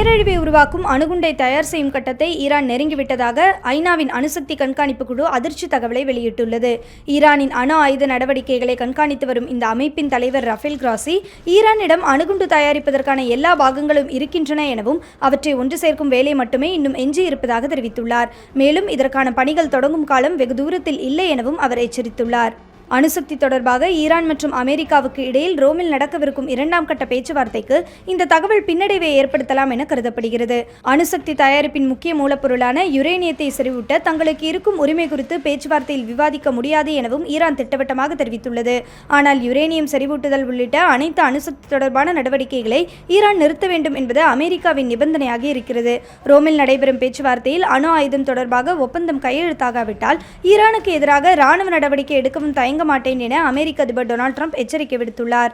பேரழிவை உருவாக்கும் அணுகுண்டை தயார் செய்யும் கட்டத்தை ஈரான் நெருங்கிவிட்டதாக ஐநாவின் அணுசக்தி கண்காணிப்பு குழு அதிர்ச்சி தகவலை வெளியிட்டுள்ளது. ஈரானின் அணு ஆயுத நடவடிக்கைகளை கண்காணித்து வரும் இந்த அமைப்பின் தலைவர் ரஃபேல் கிராசி, ஈரானிடம் அணுகுண்டு தயாரிப்பதற்கான எல்லா பாகங்களும் இருக்கின்றன எனவும் அவற்றை ஒன்று சேர்க்கும் வேலை மட்டுமே இன்னும் எஞ்சியிருப்பதாக தெரிவித்துள்ளார். மேலும் இதற்கான பணிகள் தொடங்கும் காலம் வெகு தூரத்தில் இல்லை எனவும் அவர் எச்சரித்துள்ளார். அணுசக்தி தொடர்பாக ஈரான் மற்றும் அமெரிக்காவுக்கு இடையில் ரோமில் நடக்கவிருக்கும் 2ஆம் கட்ட பேச்சுவார்த்தைக்கு இந்த தகவல் பின்னடைவை ஏற்படுத்தலாம் என கருதப்படுகிறது. அணுசக்தி தயாரிப்பின் முக்கிய மூலப்பொருளான யுரேனியத்தை செறிவூட்ட தங்களுக்கு இருக்கும் உரிமை குறித்து பேச்சுவார்த்தையில் விவாதிக்க முடியாது எனவும் ஈரான் திட்டவட்டமாக தெரிவித்துள்ளது. ஆனால் யுரேனியம் செறிவூட்டுதல் உள்ளிட்ட அனைத்து அணுசக்தி தொடர்பான நடவடிக்கைகளை ஈரான் நிறுத்த வேண்டும் என்பது அமெரிக்காவின் நிபந்தனையாக இருக்கிறது. ரோமில் நடைபெறும் பேச்சுவார்த்தையில் அணு ஆயுதம் தொடர்பாக ஒப்பந்தம் கையெழுத்தாகாவிட்டால் ஈரானுக்கு எதிராக இராணுவ நடவடிக்கை எடுக்கவும் தயங்க மாட்டேன் என அமெரிக்க அதிபர் டொனால்ட் ட்ரம்ப் எச்சரிக்கை விடுத்துள்ளார்.